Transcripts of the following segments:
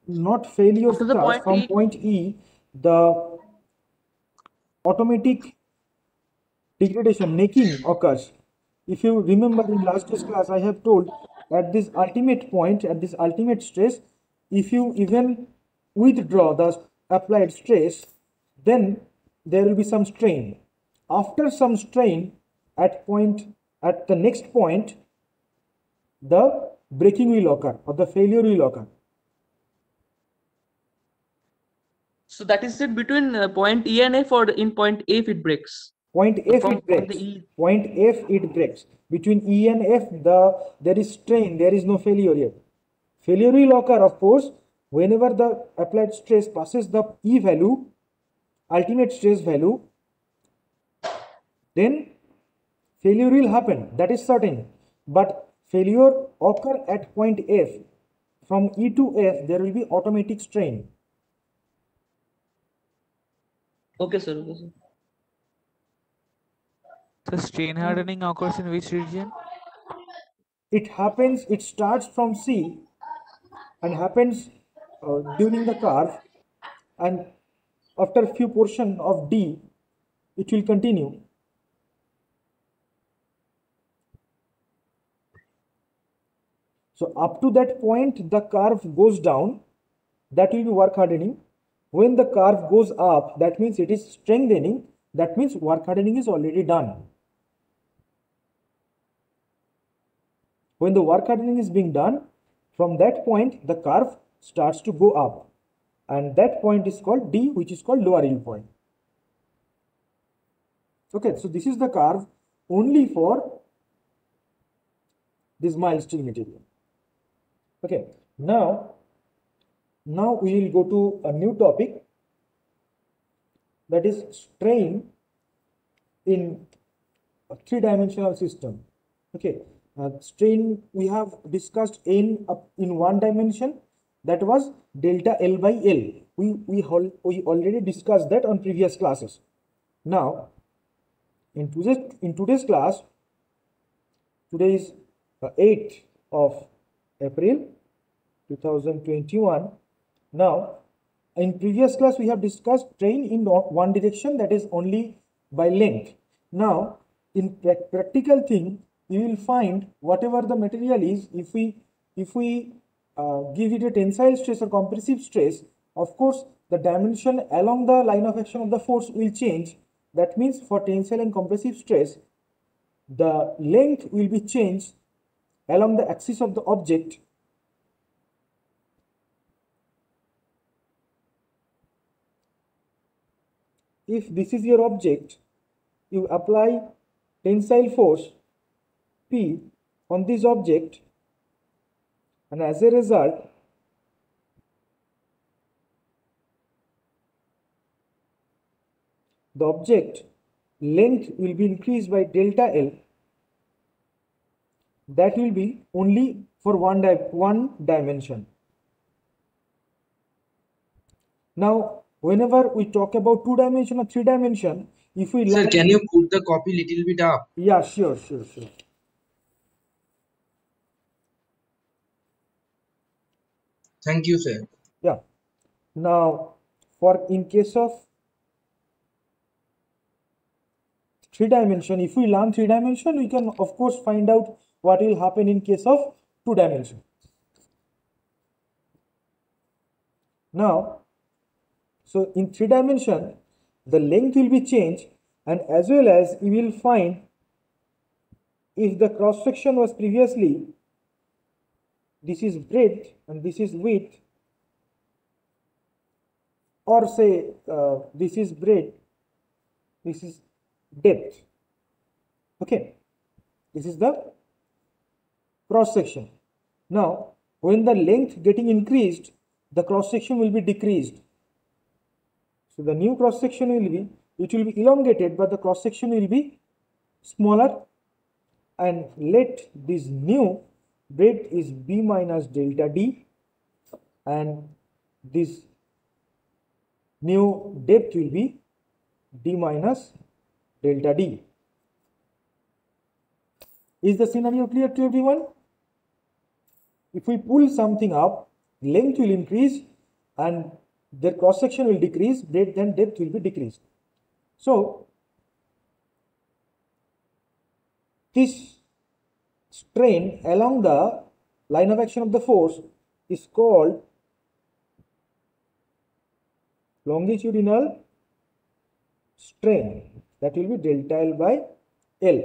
not failure After the starts point from E, point E, the automatic degradation, necking occurs. If you remember in last day's class, I have told at this ultimate point, at this ultimate stress, if you even withdraw the applied stress, then there will be some strain. After some strain, at the next point, the breaking will occur or the failure will occur. so that is it between point E and F, or in point A if it breaks. Point F From it the breaks. E. Point F it breaks. Between E and F, there is strain. There is no failure yet. Failure will occur, of course, whenever the applied stress passes the E value, ultimate stress value. Then failure will happen. That is certain. But failure occur at point F. From E to F, there will be automatic strain. Okay, sir. Okay, sir. So strain hardening occurs in which region? It happens. It starts from C and happens during the curve, and after a few portion of D, it will continue. So up to that point, the curve goes down. That will be work hardening. When the curve goes up, that means it is strengthening. That means work hardening is already done. When the work hardening is being done, from that point, the curve starts to go up. And that point is called D, which is called lower yield point. Okay, so this is the curve only for this mild steel material. Okay, now we will go to a new topic, that is strain in a three-dimensional system. Okay, strain we have discussed in one dimension, that was delta L by L. We already discussed that on previous classes. Now in today's class, today is 8th of April 2021. Now, in previous class, we have discussed strain in one direction, that is only by length. Now, in practical thing, you will find whatever the material is, if we give it a tensile stress or compressive stress, of course, the dimension along the line of action of the force will change. That means for tensile and compressive stress, the length will be changed along the axis of the object. If this is your object, you apply tensile force P on this object, and as a result, the object length will be increased by delta L. That will be only for one dimension. Now, whenever we talk about 2 dimension or 3 dimension, if we Sir, learn, can you put the copy little bit up? yeah, sure. Thank you, sir. Yeah. Now, for in case of 3 dimension, if we learn 3 dimension, we can of course find out what will happen in case of 2 dimension. Now, so in 3 dimension, the length will be changed, and as well as you will find if the cross section was previously, this is breadth and this is width, or say this is breadth, this is depth. Okay, this is the cross section. Now, when the length getting increased, the cross section will be decreased. So the new cross section will be, it will be elongated, but the cross section will be smaller, and let this new breadth is B minus delta D, and this new depth will be D minus delta D. Is the scenario clear to everyone? If we pull something up, length will increase, and their cross section will decrease, breadth and depth will be decreased. So this strain along the line of action of the force is called longitudinal strain, that will be delta L by L.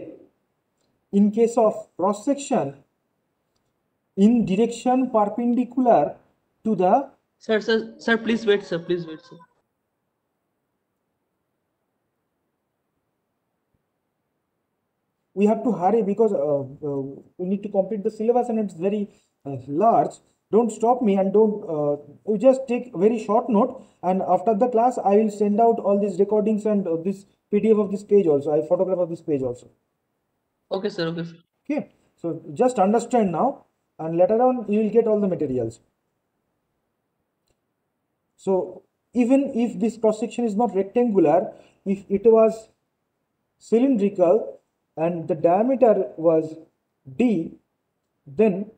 In case of cross section in direction perpendicular to the Sir, please wait, sir. Please wait, sir. we have to hurry because we need to complete the syllabus and it's very large. Don't stop me and don't you just take very short note, and after the class I will send out all these recordings and this PDF of this page also. I photograph of this page also. Okay, sir. Okay, sir. Okay, so just understand now, and later on you will get all the materials. So even if this cross section is not rectangular, if it was cylindrical and the diameter was d, then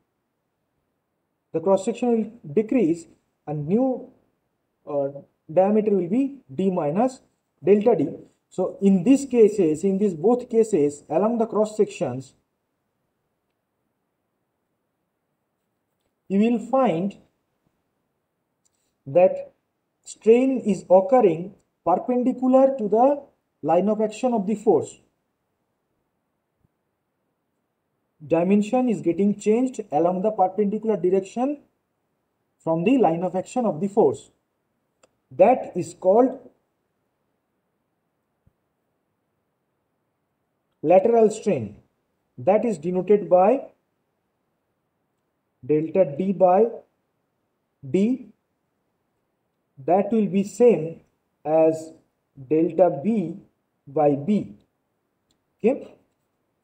the cross section will decrease and new diameter will be d minus delta d. So in these cases, in these both cases, along the cross sections, you will find that strain is occurring perpendicular to the line of action of the force. Dimension is getting changed along the perpendicular direction from the line of action of the force. That is called lateral strain. That is denoted by delta D by D. That will be same as delta B by B. Okay?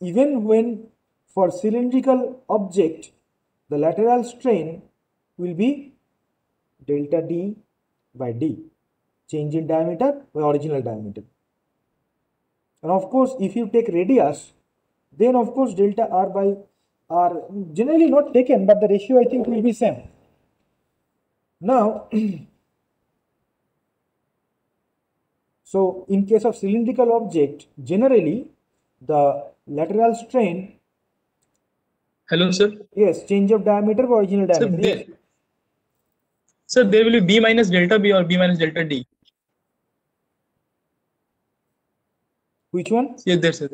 Even when for cylindrical object, the lateral strain will be delta D by D, change in diameter by original diameter. And of course, if you take radius, then of course delta R by R generally not taken, but the ratio I think will be same. Now, so in case of cylindrical object, generally the lateral strain, Hello, sir. yes, change of diameter by original Sir, diameter. Yes. Sir, there will be B minus delta B or B minus delta D. Which one? Yes, there, sir.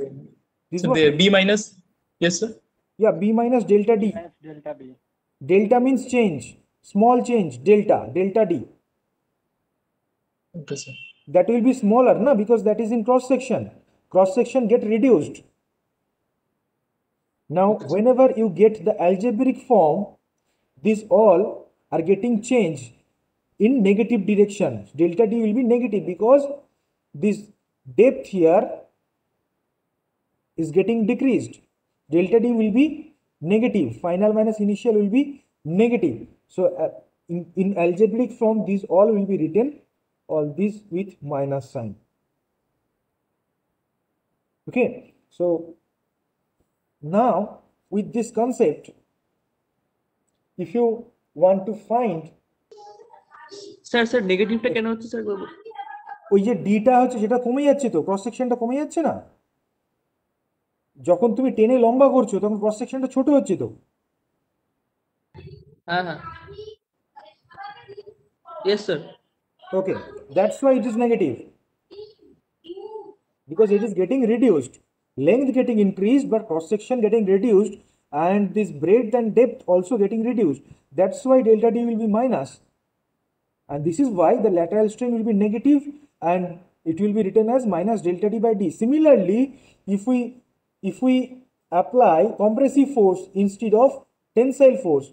This So one? there B minus. Yes, sir. Yeah, B minus delta D. delta B. Delta means change, small change, delta D. Okay, sir. That will be smaller, na, because that is in cross section. Cross section get reduced. Now, whenever you get the algebraic form, these all are getting changed in negative direction. Delta D will be negative because this depth here is getting decreased. Delta D will be negative. Final minus initial will be negative. So, in algebraic form, these all will be written, all this with minus sign. Okay, so now with this concept, if you want to find Sir, negative টা কেন হচ্ছে sir বলবো? ওই যে ডিটা হচ্ছে সেটা কমে যাচ্ছে, তো ক্রস সেকশনটা কমে যাচ্ছে না, যখন তুমি টেনে লম্বা করছো তখন ক্রস সেকশনটা ছোট হচ্ছে তো। হ্যাঁ হ্যাঁ, yes sir. Okay, that's why it is negative, because it is getting reduced, length getting increased but cross section getting reduced, and this breadth and depth also getting reduced. That's why delta D will be minus, and this is why the lateral strain will be negative and it will be written as minus delta D by D. Similarly, if we apply compressive force instead of tensile force,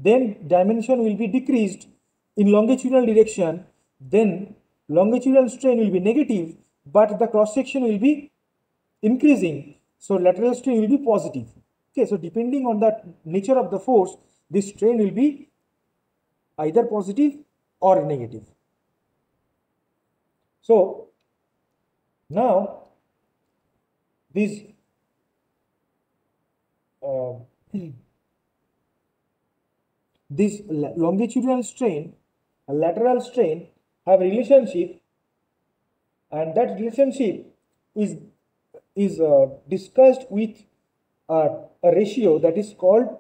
then dimension will be decreased in longitudinal direction, then longitudinal strain will be negative but the cross section will be increasing, so lateral strain will be positive. Okay, so depending on the nature of the force, this strain will be either positive or negative. So now this this longitudinal strain a lateral strain have a relationship, and that relationship is discussed with a ratio that is called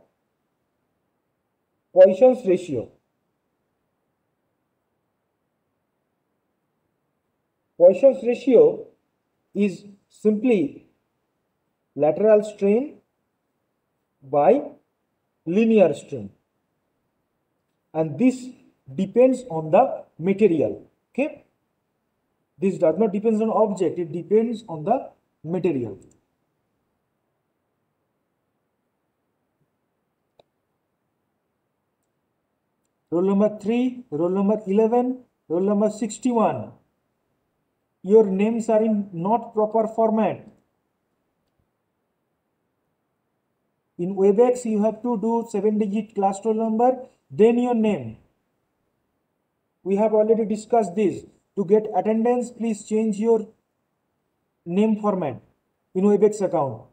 Poisson's ratio. Poisson's ratio is simply lateral strain by linear strain, and this depends on the material. Okay, this does not depend on object, it depends on the material. Roll number 3, roll number 11, roll number 61. Your names are in not proper format. In WebEx, you have to do 7-digit class roll number, then your name. We have already discussed this. To get attendance, please change your name format in WebEx account.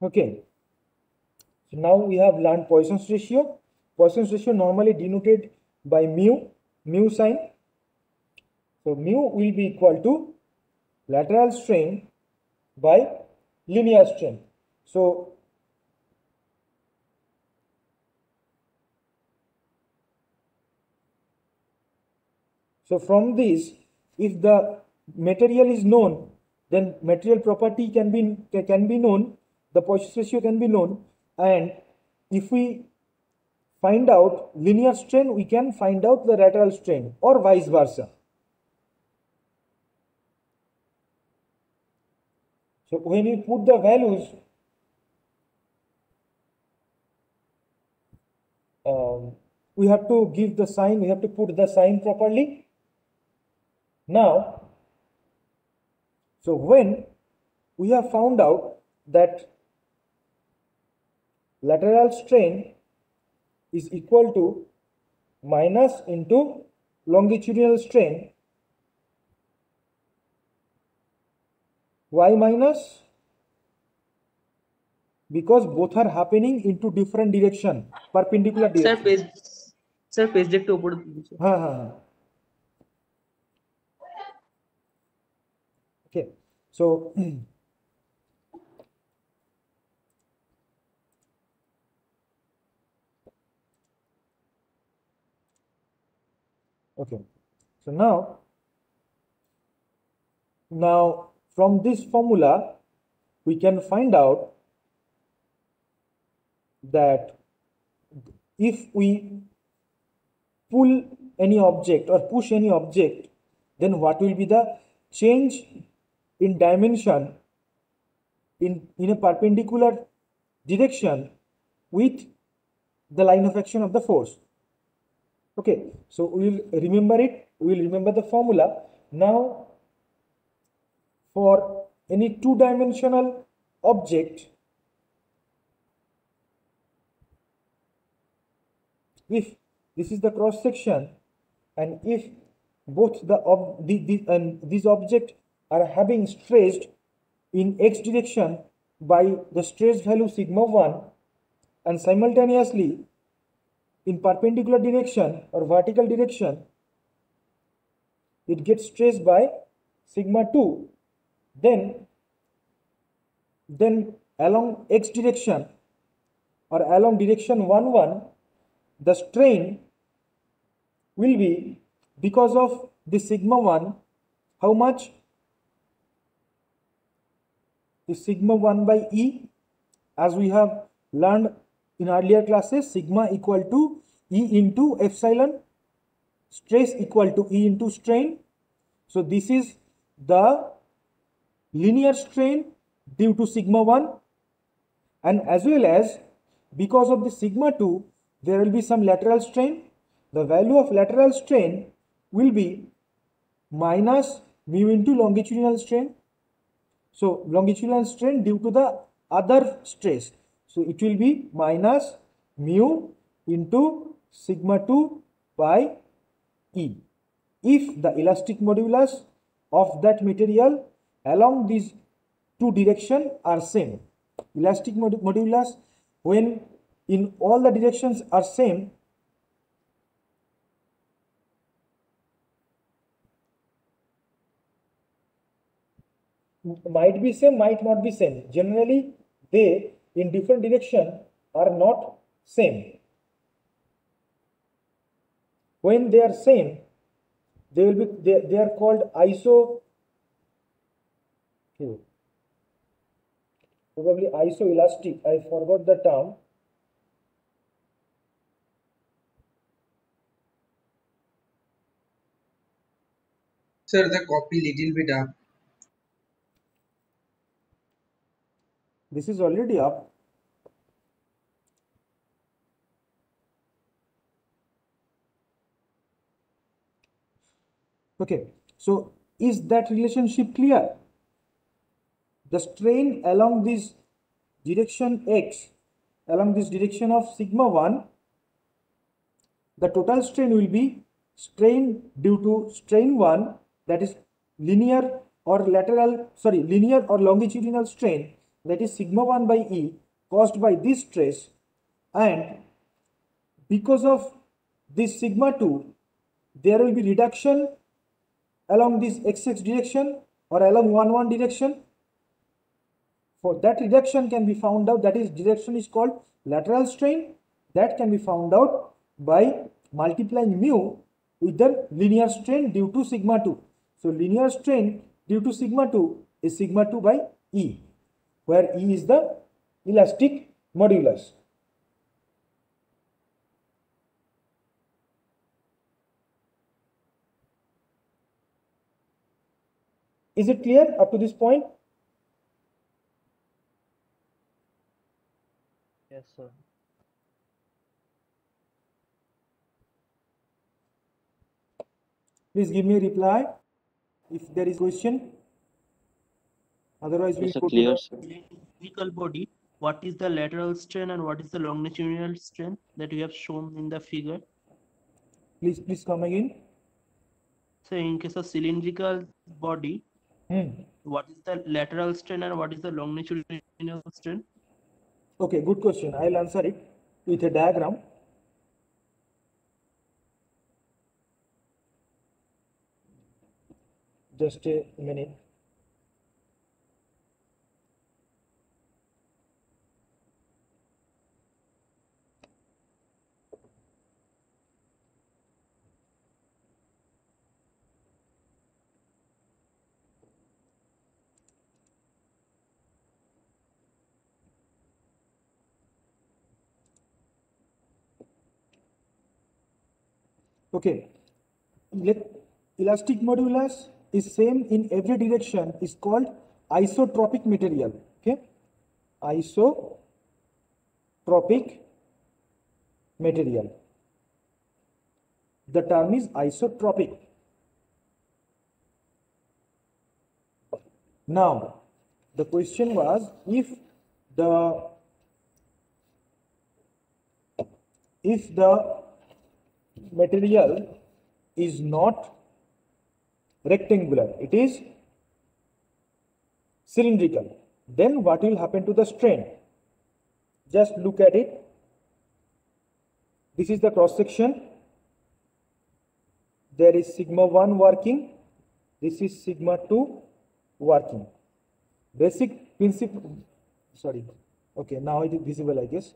Okay. So now we have learned Poisson's ratio. Poisson's ratio normally denoted by mu sign. So mu will be equal to lateral strain by linear strain. So from this, if the material is known, then material property can be known, the Poisson's ratio can be known, and if we find out linear strain, we can find out the lateral strain, or vice versa. So when you put the values, we have to give the sign, we have to put the sign properly. Now, so when we have found out that lateral strain is equal to minus into longitudinal strain, why minus? Because both are happening into different direction, perpendicular direction. Sir, page deck to upload दीजिए. हाँ. Okay, so okay, so now from this formula we can find out that if we pull any object or push any object, then what will be the change in dimension in a perpendicular direction with the line of action of the force. Okay, so we will remember it, we will remember the formula. Now for any two-dimensional object, if this is the cross section, and if both these objects are having stressed in x direction by the stress value sigma 1, and simultaneously in perpendicular direction or vertical direction it gets stressed by sigma 2, then along x direction or along direction 1 1, the strain will be, because of the sigma 1, how much? The sigma 1 by E, as we have learned in earlier classes, sigma equal to E into epsilon, stress equal to E into strain. So this is the linear strain due to sigma 1, and as well as because of the sigma 2 there will be some lateral strain. The value of lateral strain will be minus mu into longitudinal strain. So longitudinal strain due to the other stress, so it will be minus mu into sigma 2 by E. if the elastic modulus of that material along these two directions are same. Elastic modulus when in all the directions are same, might be same, might not be same. Generally, they in different direction are not same. When they are same, they will be they are called probably isoelastic. I forgot the term. Sir, the copy little bit up. This is already up. Okay, so is that relationship clear? The strain along this direction x, along this direction of sigma 1, the total strain will be strain due to strain 1, that is linear or linear or longitudinal strain, that is sigma 1 by E caused by this stress, and because of this sigma 2, there will be reduction along this xx direction or along 1 direction. For that reduction can be found out, that is direction is called lateral strain, that can be found out by multiplying mu with the linear strain due to sigma 2. So linear strain due to sigma 2 is sigma 2 by E, where E is the elastic modulus. Is it clear up to this point? Yes, sir. Please give me a reply if there is question. Otherwise, we'll Yes, sir, go to clear, the sir. Cylindrical body, what is the lateral strain and what is the longitudinal strain that you have shown in the figure? please come again. So in case of cylindrical body, what is the lateral strain and what is the longitudinal strain? Okay, good question. I'll answer it with a diagram. Just a minute. Okay, elastic modulus is same in every direction, is called isotropic material. Okay, isotropic material. The term is isotropic. Now, the question was if the material is not rectangular, it is cylindrical, then what will happen to the strain? Just look at it. This is the cross section. There is sigma 1 working. This is sigma 2 working. Basic principle. Sorry. Okay, now it is visible, I guess.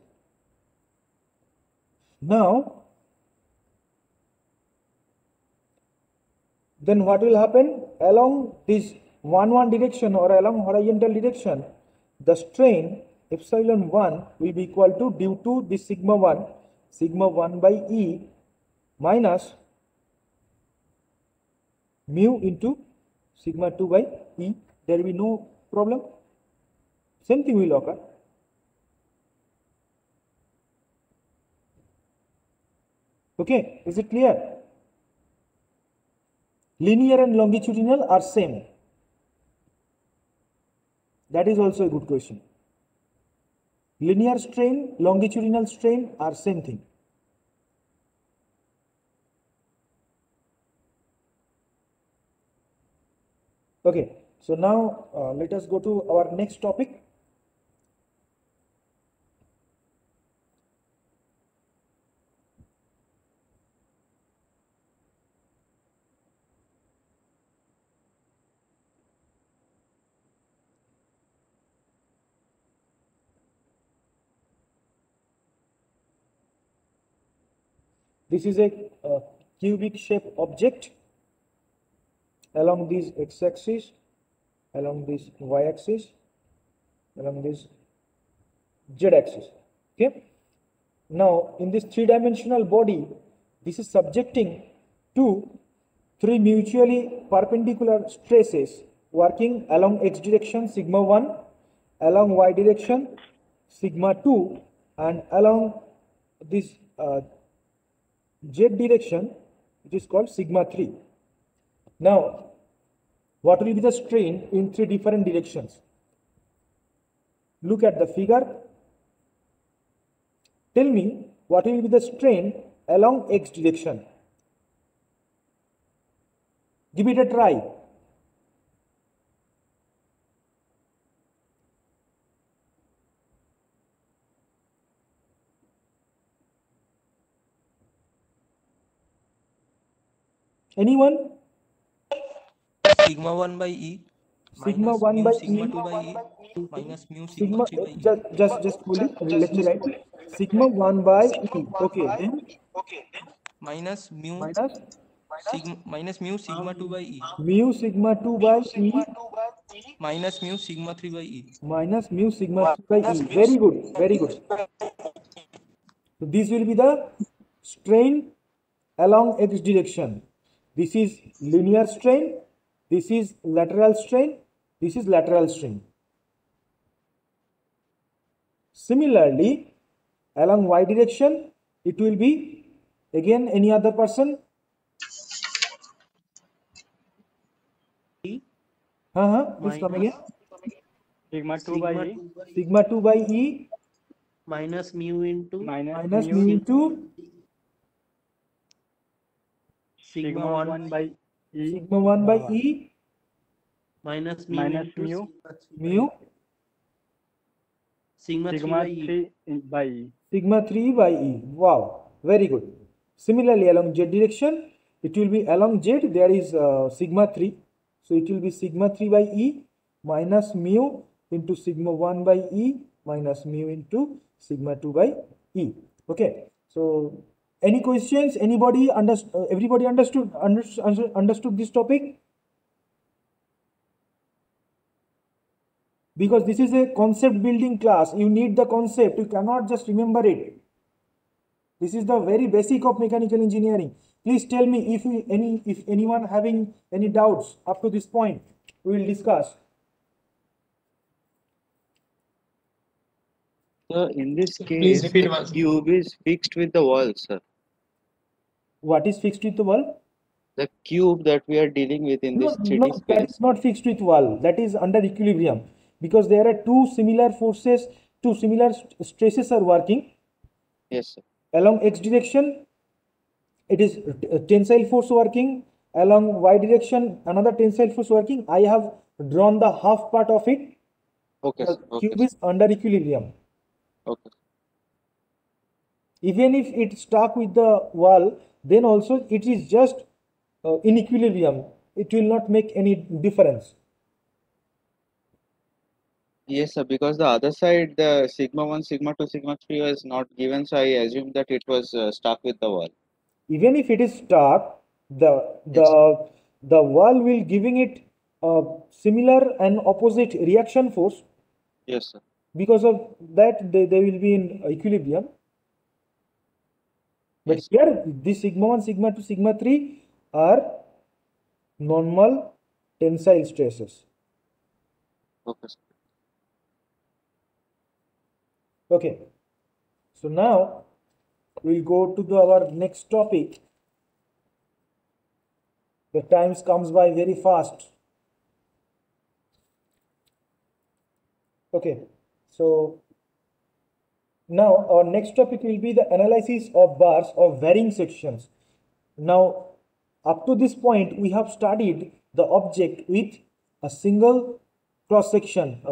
Now, then what will happen? Along this 1 direction or along horizontal direction, the strain epsilon 1 will be equal to due to this sigma 1 by E minus mu into sigma 2 by E. There will be no problem. Same thing will occur. Okay, is it clear? Linear and longitudinal are same. That is also a good question. Linear strain, longitudinal strain are same thing. Okay, so now let us go to our next topic. This is a cubic shape object along this x-axis, along this y-axis, along this z-axis. Okay. Now, in this three-dimensional body, this is subjecting to three mutually perpendicular stresses working along x direction sigma 1, along y direction sigma 2, and along this z direction, it is called sigma 3. Now, what will be the strain in three different directions? Look at the figure. Tell me what will be the strain along x direction. Give it a try. Anyone? Sigma 1 by E Sigma minus 1 mu by sigma E. 2 by E minus mu sigma Sigma, 3 by E. just slowly, let me write. Sigma 1 by E. Okay, then Minus mu minus mu sigma 2 by E mu sigma 2 by E minus mu sigma 3 by E. minus mu sigma 3 by E. Very good, very good. So this will be the strain along x direction. This is linear strain, this is lateral strain, this is lateral strain. Similarly, along y direction, it will be again any other person. Please come again. Sigma 2 by E Sigma 2 by E minus mu into minus mu into sigma 1 by E sigma 1 by E minus mu minus into mu mu sigma 3 sigma by E. 3 by E. sigma 3 by E. Wow, very good. Similarly, along z direction, it will be along z, there is sigma 3. So it will be sigma 3 by E minus mu into sigma 1 by E minus mu into sigma 2 by E. Okay. So any questions? Anybody everybody understood this topic? Because this is a concept building class, you need the concept, you cannot just remember it. This is the very basic of mechanical engineering. Please tell me if anyone having any doubts up to this point, we will discuss. So in this Please case, repeat the once. cube is fixed with the wall, sir. What is fixed with the wall? The cube that we are dealing with in this 3D No, that space. is not fixed with wall. That is under equilibrium, because there are two similar forces, two similar stresses are working. Yes, sir. Along x direction, it is tensile force working. Along y direction, another tensile force working. I have drawn the half part of it. Okay, The sir. Okay, cube sir. is under equilibrium. Okay. Even if it stuck with the wall, then also it is just in equilibrium. It will not make any difference. Yes, sir. Because the other side, the sigma 1, sigma 2, sigma 3 was not given, so I assumed that it was stuck with the wall. Even if it is stuck, the wall will giving it a similar and opposite reaction force. Yes, sir. Because of that, they will be in equilibrium. But Yes. here, this sigma 1, sigma 2, sigma 3 are normal tensile stresses. Okay, sir. Okay. So now we'll go to our next topic. The times comes by very fast. Okay. So now our next topic will be the analysis of bars of varying sections. Now, up to this point, we have studied the object with a single cross section,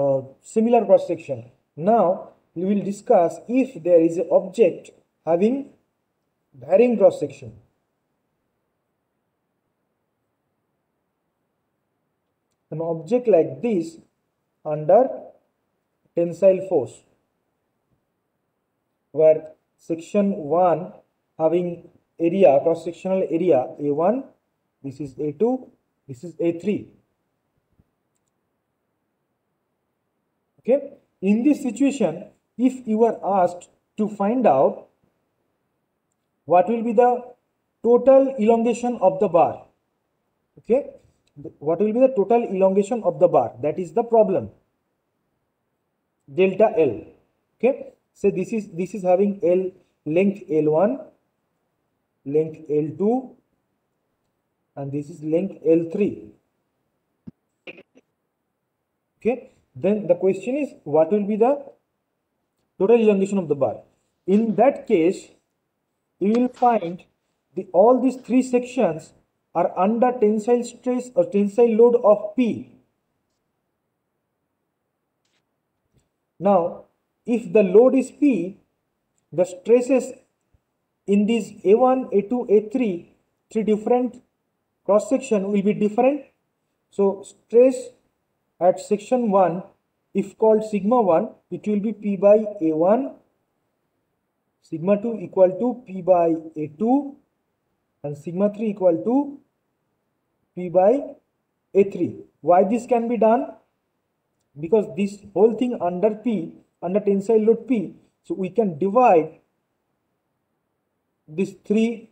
similar cross section. Now we will discuss if there is an object having varying cross section. An object like this under tensile force, where section 1 having area, cross sectional area A1, this is A2, this is A3. Okay, in this situation, if you are asked to find out what will be the total elongation of the bar, okay, what will be the total elongation of the bar, that is the problem, delta L. Okay, so this is having L length L1, length L2, and this is length L3. Okay, then the question is what will be the total elongation of the bar. In that case, you will find all these three sections are under tensile stress or tensile load of P. Now, if the load is P, the stresses in these A1, A2, A3, three different cross section will be different. So stress at section 1, if called sigma 1, it will be P by A1, sigma 2 equal to P by A2, and sigma 3 equal to P by A3. Why this can be done? Because this whole thing under P, under tensile load P, so we can divide these three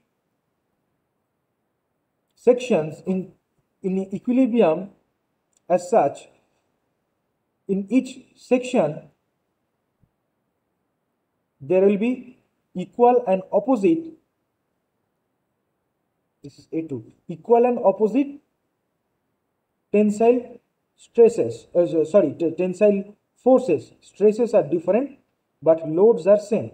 sections in equilibrium as such. In each section, there will be equal and opposite, this is A2, equal and opposite tensile stresses, tensile forces. Stresses are different, but loads are same.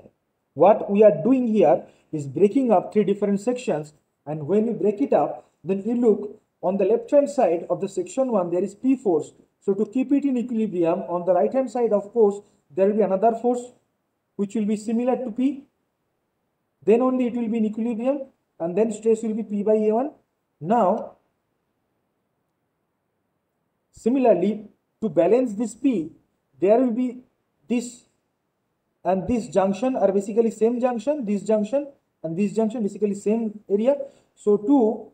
What we are doing here is breaking up three different sections, and when you break it up, then you look on the left hand side of the section 1, there is P force. So to keep it in equilibrium, on the right hand side, of course, there will be another force which will be similar to P. Then only it will be in equilibrium, and then stress will be P by A1. Now, similarly, to balance this P, there will be this and this junction are basically same junction, this junction and this junction basically same area. So to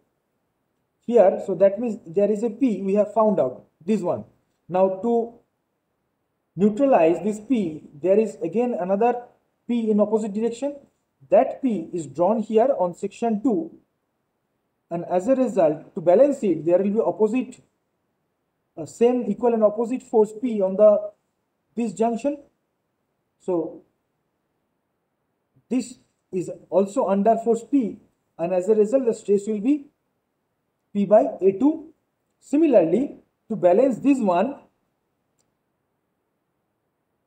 here, so that means there is a P we have found out, this one. Now to neutralize this P, there is again another P in opposite direction. That P is drawn here on section 2, and as a result, to balance it, there will be opposite, same equal and opposite force P on this junction. So this is also under force P, and as a result, the stress will be P by A2. Similarly, to balance this one,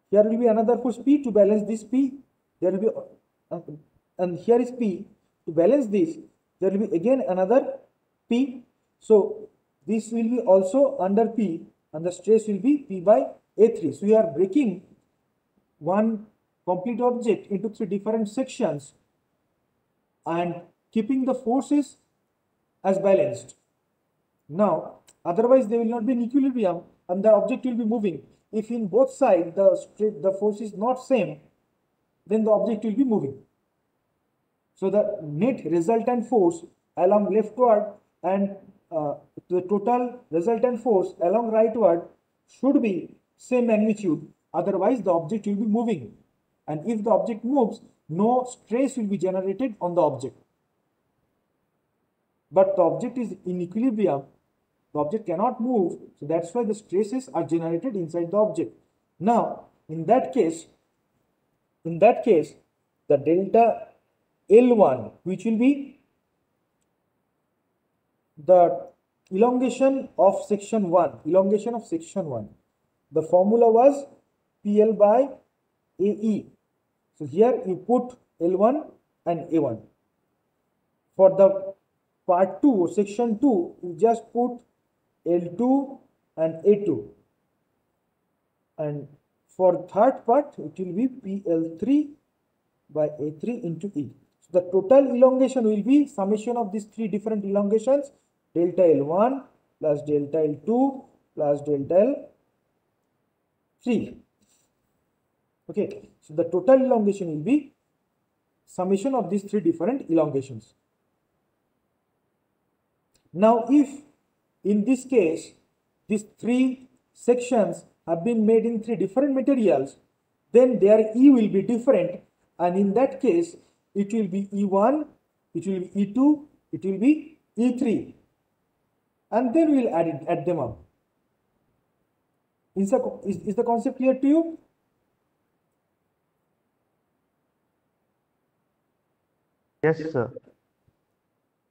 here will be another force P. To balance this P, there will be, and here is P. To balance this, there will be again another P. So this will be also under P, and the stress will be P by A3. So we are breaking one complete object into three different sections and keeping the forces as balanced. Now, otherwise they will not be in equilibrium and the object will be moving. If in both sides the force is not same, then the object will be moving. So the net resultant force along leftward and the total resultant force along rightward should be same magnitude, otherwise the object will be moving. And if the object moves, no stress will be generated on the object. But the object is in equilibrium, the object cannot move, so that's why the stresses are generated inside the object. Now, in that case, the delta L1, which will be the elongation of section 1, the formula was PL by AE. So here you put L1 and A1. For the part 2, section 2, you just put L2 and A2. And for third part, it will be PL3 by A3 into E. So the total elongation will be summation of these three different elongations, delta L1 plus delta L2 plus delta L3. Okay, so the total elongation will be summation of these three different elongations. Now, if in this case these three sections have been made in three different materials, then their E will be different, and in that case it will be E1, it will be E2, it will be E3, and then we will add them up. Is the concept clear to you? Yes, sir.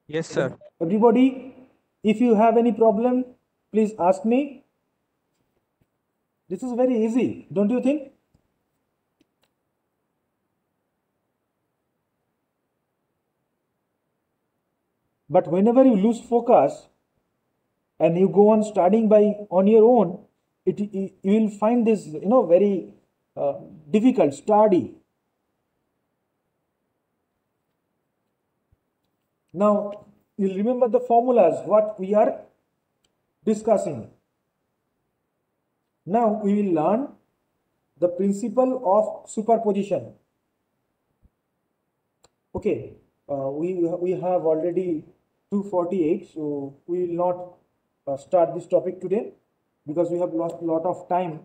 Yes, sir. Everybody, if you have any problem, please ask me. This is very easy, don't you think? But whenever you lose focus and you go on studying on your own, you will find this very difficult study. Now you'll remember the formulas what we are discussing. Now we will learn the principle of superposition. Okay, we have already 2:48, so we will not start this topic today because we have lost a lot of time